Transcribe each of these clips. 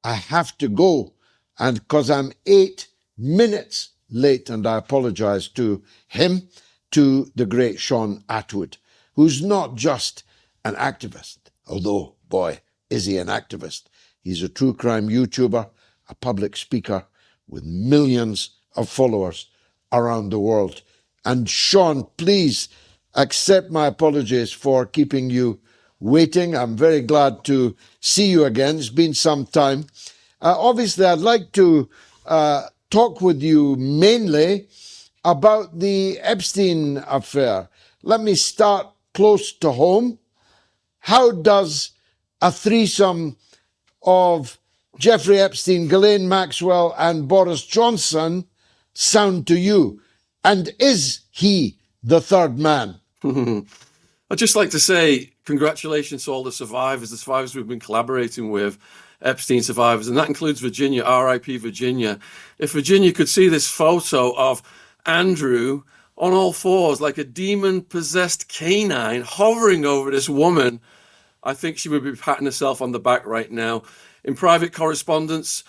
I have to go, and because I'm 8 minutes late, and I apologize to him, to the great Shaun Attwood, who's not just an activist, although, boy, is he an activist. He's a true crime YouTuber, a public speaker with millions of followers around the world. And Shaun, please accept my apologies for keeping you waiting. I'm very glad to see you again. It's been some time. Obviously, I'd like to talk with you mainly about the Epstein affair. Let me start close to home. How does a threesome of Jeffrey Epstein, Ghislaine, Maxwell, and Boris Johnson sound to you? And is he the third man? I'd just like to say congratulations to all the survivors we've been collaborating with, Epstein survivors, and that includes Virginia, R.I.P. Virginia. If Virginia could see this photo of Andrew on all fours like a demon-possessed canine hovering over this woman, I think she would be patting herself on the back right now. In private correspondence,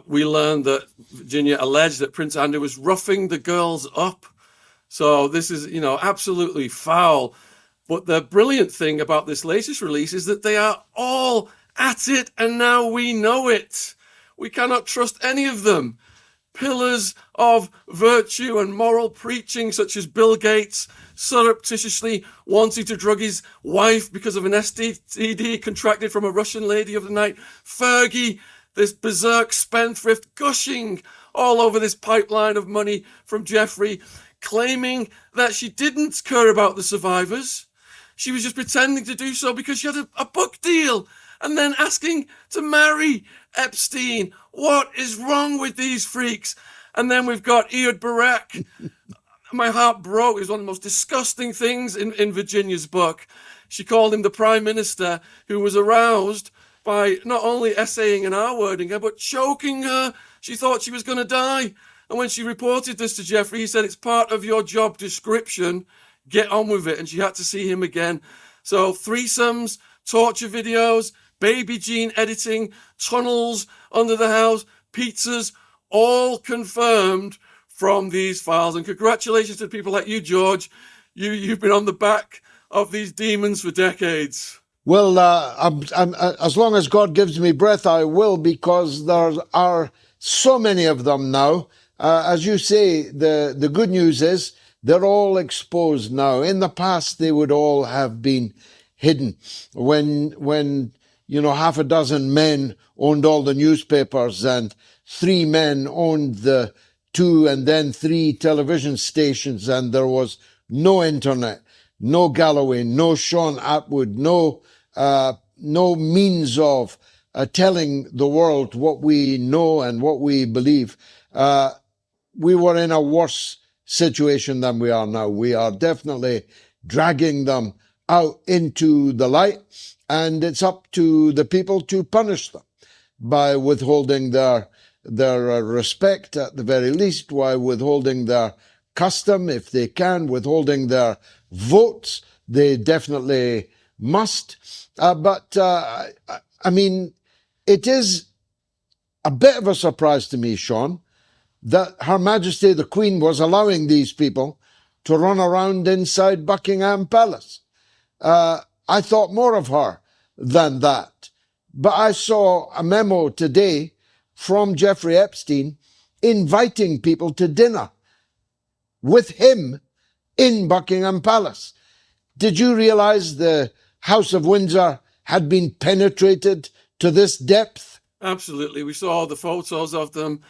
we learned that Virginia alleged that Prince Andrew was roughing the girls up. So this is, absolutely foul. But the brilliant thing about this latest release is that they are all at it, and now we know it. We cannot trust any of them. Pillars of virtue and moral preaching, such as Bill Gates, surreptitiously wanting to drug his wife because of an STD contracted from a Russian lady of the night. Fergie, this berserk spendthrift, gushing all over this pipeline of money from Jeffrey, claiming that she didn't care about the survivors. She was just pretending to do so because she had a book deal, and then asking to marry Epstein. What is wrong with these freaks? And then we've got Ehud Barak. My heart broke. It was one of the most disgusting things in Virginia's book. She called him the prime minister who was aroused by not only essaying and R-wording her, but choking her. She thought she was going to die. And when she reported this to Jeffrey, he said, it's part of your job description. Get on with it. And she had to see him again. So threesomes, torture videos, baby gene editing, tunnels under the house, pizzas, all confirmed from these files. And congratulations to people like you, George. You've been on the back of these demons for decades. Well, as long as God gives me breath, I will, because there are so many of them now. As you say, the good news is they're all exposed now. In the past, they would all have been hidden. When half a dozen men owned all the newspapers and 3 men owned the 2 and then 3 television stations, and there was no internet, no Galloway, no Shaun Attwood, no means of telling the world what we know and what we believe. We were in a worse situation than we are now. We are definitely dragging them out into the light, and it's up to the people to punish them by withholding their respect, at the very least, by withholding their custom, if they can, withholding their votes. They definitely must. But it is a bit of a surprise to me, Shaun, that Her Majesty the Queen was allowing these people to run around inside Buckingham Palace. I thought more of her than that. But I saw a memo today from Jeffrey Epstein inviting people to dinner with him in Buckingham Palace. Did you realize the House of Windsor had been penetrated to this depth? Absolutely. We saw the photos of them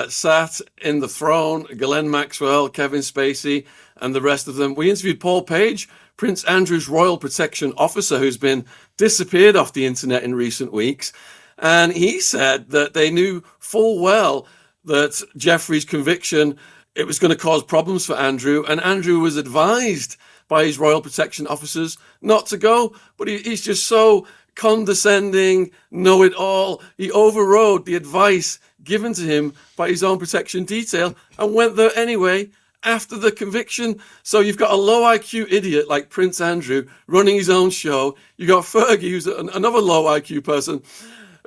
sat in the throne, Ghislaine Maxwell, Kevin Spacey, and the rest of them. We interviewed Paul Page, Prince Andrew's Royal Protection Officer, who's been disappeared off the internet in recent weeks. And he said that they knew full well that Jeffrey's conviction, it was going to cause problems for Andrew. And Andrew was advised by his Royal Protection Officers not to go. But he's just so condescending, know-it-all. He overrode the advice given to him by his own protection detail and went there anyway after the conviction. So you've got a low IQ idiot like Prince Andrew running his own show. You've got Fergie, who's another low IQ person,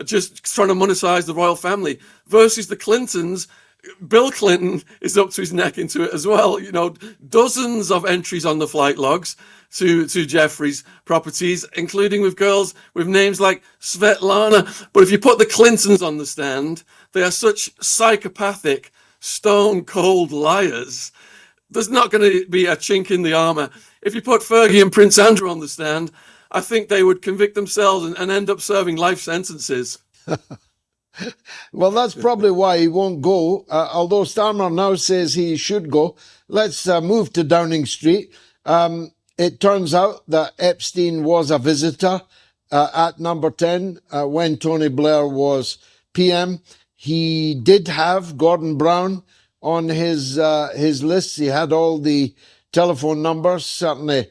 just trying to monetize the royal family, versus the Clintons. Bill Clinton is up to his neck into it as well. Dozens of entries on the flight logs to Jeffrey's properties, including with girls with names like Svetlana. But if you put the Clintons on the stand, they are such psychopathic, stone cold liars. There's not going to be a chink in the armor. If you put Fergie and Prince Andrew on the stand, I think they would convict themselves and end up serving life sentences. Well, that's probably why he won't go, although Starmer now says he should go. Let's move to Downing Street. It turns out that Epstein was a visitor at number 10 when Tony Blair was PM. He did have Gordon Brown on his list. He had all the telephone numbers, certainly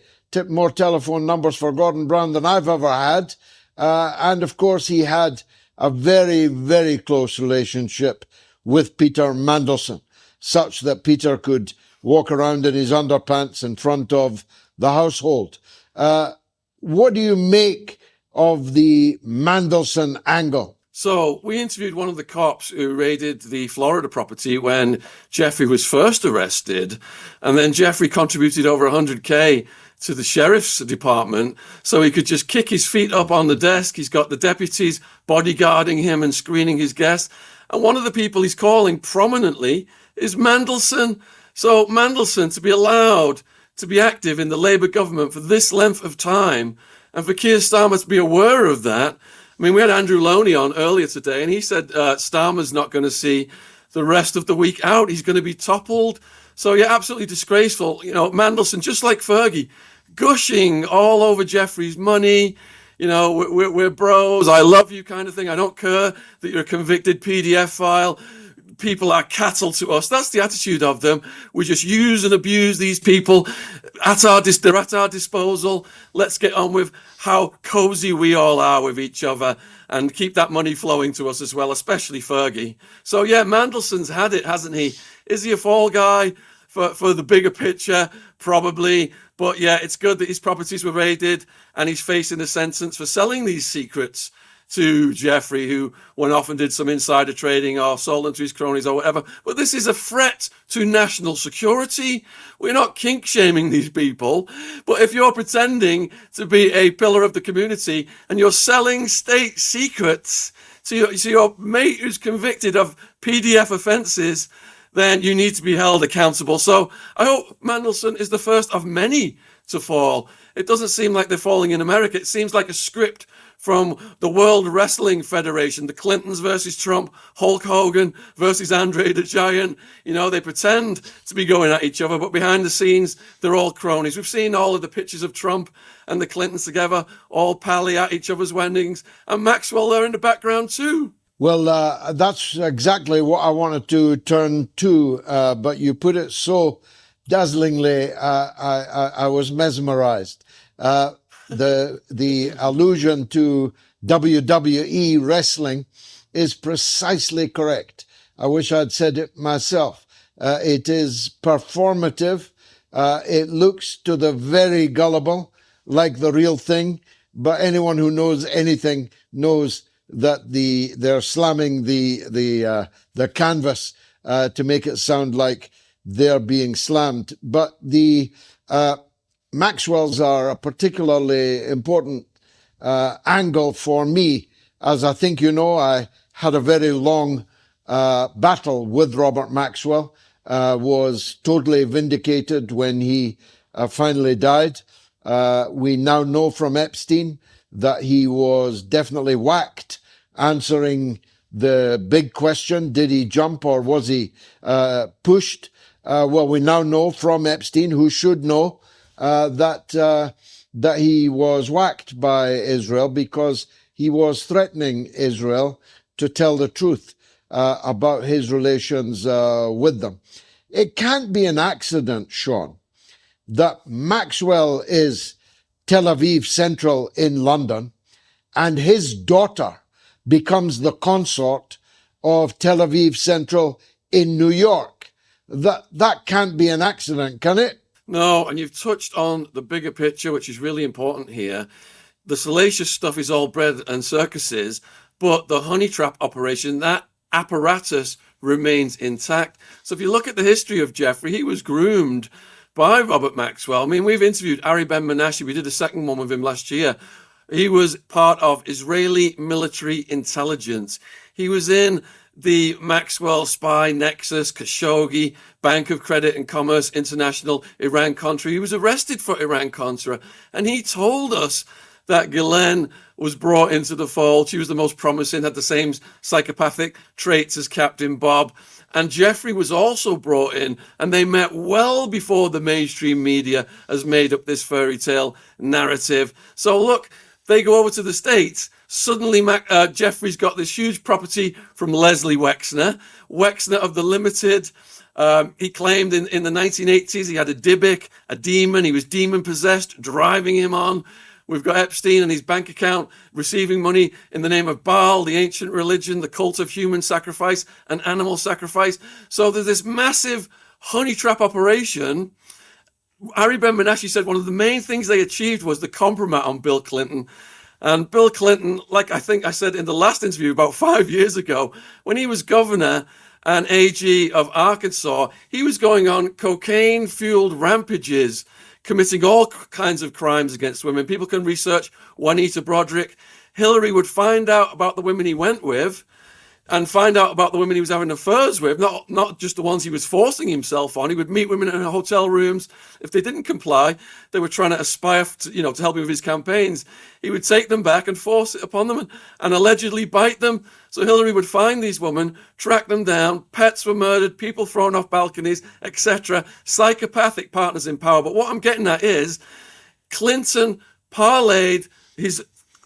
more telephone numbers for Gordon Brown than I've ever had. And of course, he had a very, very close relationship with Peter Mandelson, such that Peter could walk around in his underpants in front of the household. What do you make of the Mandelson angle? So we interviewed one of the cops who raided the Florida property when Jeffrey was first arrested. And then Jeffrey contributed over 100K to the sheriff's department so he could just kick his feet up on the desk. He's got the deputies bodyguarding him and screening his guests. And one of the people he's calling prominently is Mandelson. So Mandelson, to be allowed to be active in the Labour government for this length of time, and for Keir Starmer to be aware of that. I mean, we had Andrew Loney on earlier today, and he said Starmer's not going to see the rest of the week out. He's going to be toppled. So, yeah, absolutely disgraceful. Mandelson, just like Fergie, gushing all over Jeffrey's money. We're bros. I love you kind of thing. I don't care that you're a convicted PDF file. People are cattle to us. That's the attitude of them. We just use and abuse these people. They're at our disposal. Let's get on with how cozy we all are with each other and keep that money flowing to us as well, especially Fergie. So, yeah, Mandelson's had it, hasn't he? Is he a fall guy for the bigger picture? Probably. But, yeah, it's good that his properties were raided and he's facing a sentence for selling these secrets to Jeffrey, who went off and did some insider trading or sold them to his cronies or whatever. But this is a threat to national security. We're not kink shaming these people. But if you're pretending to be a pillar of the community and you're selling state secrets to your mate who's convicted of PDF offences, then you need to be held accountable. So I hope Mandelson is the first of many to fall. It doesn't seem like they're falling in America. It seems like a script from the World Wrestling Federation, the Clintons versus Trump, Hulk Hogan versus Andre the Giant. They pretend to be going at each other, but behind the scenes, they're all cronies. We've seen all of the pictures of Trump and the Clintons together, all pally at each other's weddings, and Maxwell there in the background too. Well, that's exactly what I wanted to turn to, but you put it so dazzlingly, I was mesmerized. The allusion to WWE wrestling is precisely correct. I wish I'd said it myself. It is performative. It looks to the very gullible like the real thing, but anyone who knows anything knows that they're slamming the canvas to make it sound like they're being slammed. But the Maxwell's are a particularly important angle for me, as I think I had a very long battle with Robert Maxwell, was totally vindicated when he finally died. We now know from Epstein that he was definitely whacked, answering the big question, did he jump or was he pushed? Well, we now know from Epstein, who should know, that he was whacked by Israel because he was threatening Israel to tell the truth about his relations with them. It can't be an accident, Shaun, that Maxwell is Tel Aviv Central in London and his daughter becomes the consort of Tel Aviv Central in New York. That can't be an accident, can it? No, and you've touched on the bigger picture, which is really important here. The salacious stuff is all bread and circuses, but the honey trap operation, that apparatus remains intact. So if you look at the history of Jeffrey, he was groomed by Robert Maxwell. I mean, we've interviewed Ari Ben Menashe. We did a second one with him last year. He was part of Israeli military intelligence. He was in the Maxwell spy nexus, Khashoggi, Bank of Credit and Commerce International, Iran-Contra. He was arrested for Iran-Contra, and he told us that Ghislaine was brought into the fold. She was the most promising, had the same psychopathic traits as Captain Bob. And Jeffrey was also brought in, and they met well before the mainstream media has made up this fairy tale narrative. So look, they go over to the States. Suddenly, Jeffrey's got this huge property from Leslie Wexner of the Limited. He claimed in the 1980s he had a Dybbuk, a demon. He was demon-possessed, driving him on. We've got Epstein and his bank account receiving money in the name of Baal, the ancient religion, the cult of human sacrifice and animal sacrifice. So there's this massive honey trap operation. Ari Ben Menashe said one of the main things they achieved was the compromise on Bill Clinton. And Bill Clinton, like I think I said in the last interview about 5 years ago, when he was governor and AG of Arkansas, he was going on cocaine-fueled rampages, committing all kinds of crimes against women. People can research Juanita Broderick. Hillary would find out about the women he went with and find out about the women he was having affairs with, not just the ones he was forcing himself on. He would meet women in hotel rooms. If they didn't comply, they were trying to aspire to help him with his campaigns. He would take them back and force it upon them and allegedly bite them. So Hillary would find these women, track them down, pets were murdered, people thrown off balconies, etc. Psychopathic partners in power. But what I'm getting at is Clinton parlayed his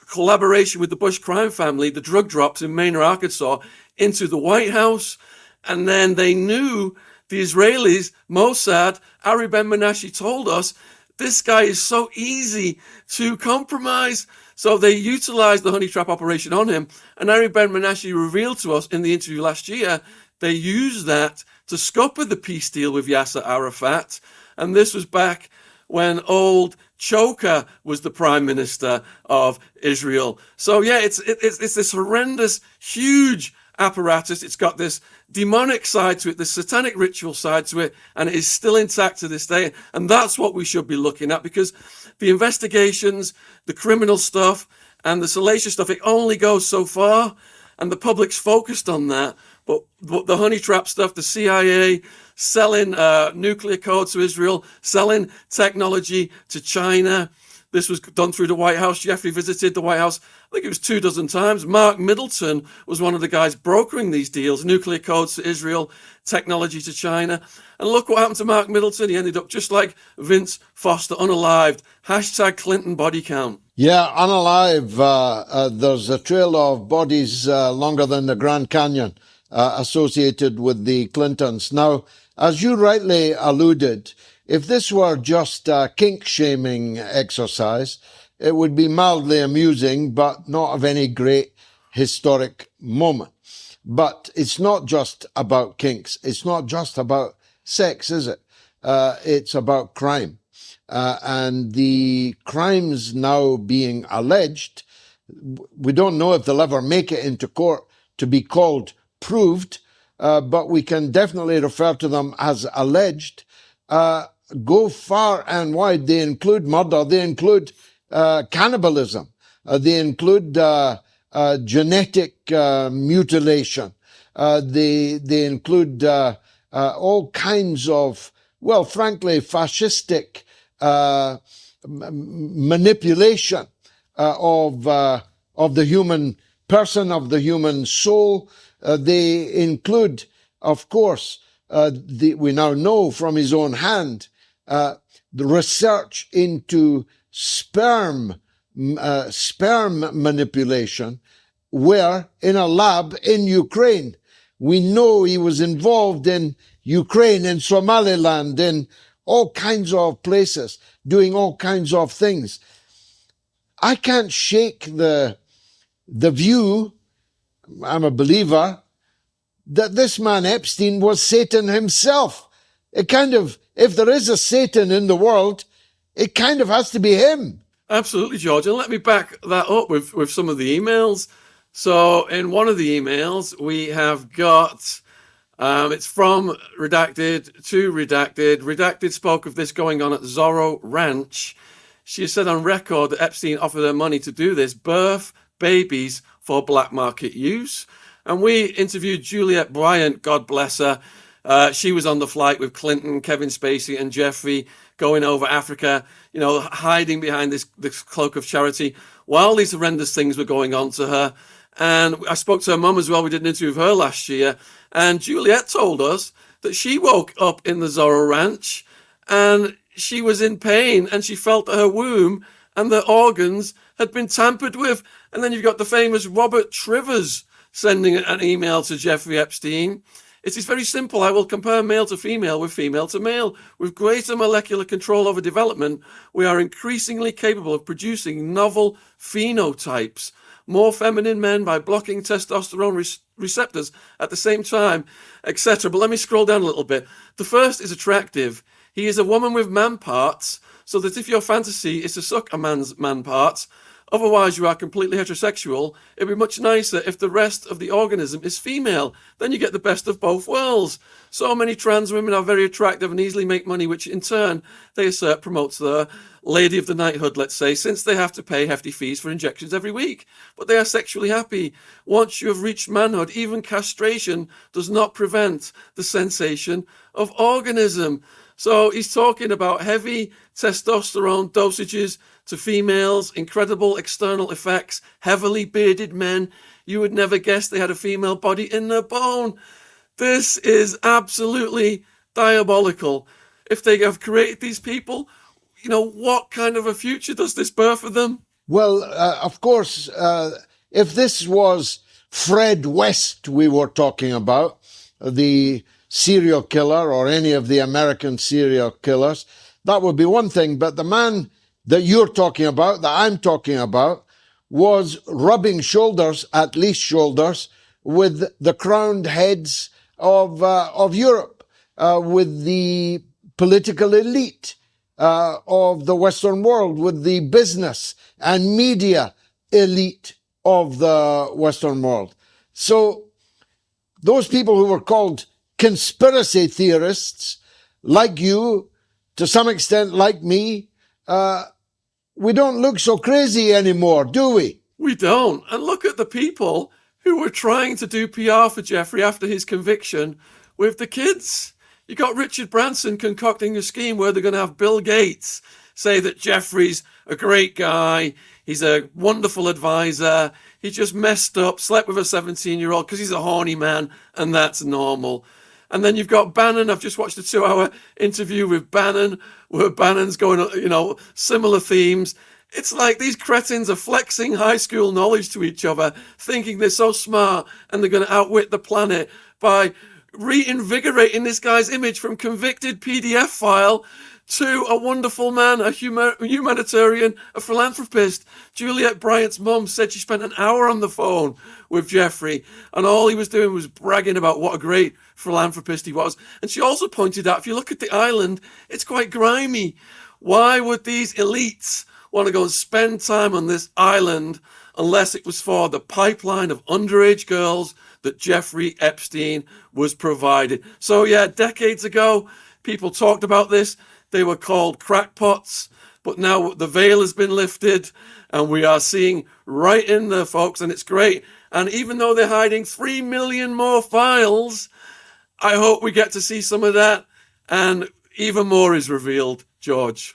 collaboration with the Bush crime family, the drug drops in Maine or Arkansas, into the White House. And then they knew, the Israelis, Mossad, Ari Ben Menashe told us, this guy is so easy to compromise. So they utilized the honey trap operation on him. And Ari Ben Menashe revealed to us in the interview last year, they used that to scupper the peace deal with Yasser Arafat. And this was back when old Choker was the prime minister of Israel. So yeah, it's this horrendous, huge apparatus. It's got this demonic side to it, this satanic ritual side to it, and it is still intact to this day. And that's what we should be looking at, because the investigations, the criminal stuff, and the salacious stuff, it only goes so far, and the public's focused on that. But the honey trap stuff, the CIA selling nuclear codes to Israel, selling technology to China. This was done through the White House. Jeffrey visited the White House, I think it was 24 times. Mark Middleton was one of the guys brokering these deals, nuclear codes to Israel, technology to China. And look what happened to Mark Middleton. He ended up just like Vince Foster, unalived. Hashtag Clinton body count. Yeah, unalive. There's a trail of bodies longer than the Grand Canyon associated with the Clintons. Now, as you rightly alluded, if this were just a kink-shaming exercise, it would be mildly amusing, but not of any great historic moment. But it's not just about kinks. It's not just about sex, is it? It's about crime. And the crimes now being alleged, we don't know if they'll ever make it into court to be called proved, but we can definitely refer to them as alleged, go far and wide. They include murder, they include cannibalism, they include genetic mutilation, they include all kinds of, well, frankly, fascistic manipulation of the human person, of the human soul. They include, of course, we now know from his own hand, the research into sperm manipulation, where in a lab in Ukraine. We know he was involved in Ukraine, in Somaliland, in all kinds of places, doing all kinds of things. I can't shake the view, I'm a believer, that this man Epstein was Satan himself. It kind of, if there is a Satan in the world, it kind of has to be him. Absolutely, George. And let me back that up with some of the emails. So in one of the emails, we have got, it's from Redacted to Redacted. Redacted spoke of this going on at Zorro Ranch. She said on record that Epstein offered her money to do this, birth babies for black market use. And we interviewed Juliet Bryant, God bless her. She was on the flight with Clinton, Kevin Spacey, and Jeffrey going over Africa, hiding behind this cloak of charity while these horrendous things were going on to her. And I spoke to her mum as well. We did an interview with her last year. And Juliet told us that she woke up in the Zorro Ranch and she was in pain and she felt that her womb and the organs had been tampered with. And then you've got the famous Robert Trivers sending an email to Jeffrey Epstein. It is very simple. I will compare male to female with female to male. With greater molecular control over development, we are increasingly capable of producing novel phenotypes. More feminine men by blocking testosterone receptors at the same time, etc. But let me scroll down a little bit. The first is attractive. He is a woman with man parts, so that if your fantasy is to suck a man's man parts, otherwise you are completely heterosexual, it'd be much nicer if the rest of the organism is female. Then you get the best of both worlds. So many trans women are very attractive and easily make money, which in turn, they assert promotes their lady of the knighthood, let's say, since they have to pay hefty fees for injections every week. But they are sexually happy. Once you have reached manhood, even castration does not prevent the sensation of organism. So he's talking about heavy testosterone dosages to females, incredible external effects, heavily bearded men. You would never guess they had a female body in their bone. This is absolutely diabolical. If they have created these people, what kind of a future does this birth for them? Well, of course, if this was Fred West we were talking about, the serial killer or any of the American serial killers, that would be one thing. But the man that you're talking about, that I'm talking about, was rubbing shoulders, at least shoulders, with the crowned heads of Europe, with the political elite of the Western world, with the business and media elite of the Western world. So those people who were called conspiracy theorists, like you, to some extent like me, we don't look so crazy anymore, do we? We don't. And look at the people who were trying to do PR for Jeffrey after his conviction with the kids. You got Richard Branson concocting a scheme where they're going to have Bill Gates say that Jeffrey's a great guy, he's a wonderful advisor, he just messed up, slept with a 17-year-old because he's a horny man, and that's normal. And then you've got Bannon. I've just watched a 2-hour interview with Bannon, where Bannon's going, similar themes. It's like these cretins are flexing high school knowledge to each other, thinking they're so smart and they're going to outwit the planet by reinvigorating this guy's image from convicted PDF file to a wonderful man, a humanitarian, a philanthropist. Juliet Bryant's mum said she spent an hour on the phone with Jeffrey, and all he was doing was bragging about what a great philanthropist he was. And she also pointed out, if you look at the island, it's quite grimy. Why would these elites want to go and spend time on this island unless it was for the pipeline of underage girls that Jeffrey Epstein was provided? So yeah, decades ago, people talked about this. They were called crackpots, but now the veil has been lifted and we are seeing right in there, folks, and it's great. And even though they're hiding 3 million more files, I hope we get to see some of that and even more is revealed, George.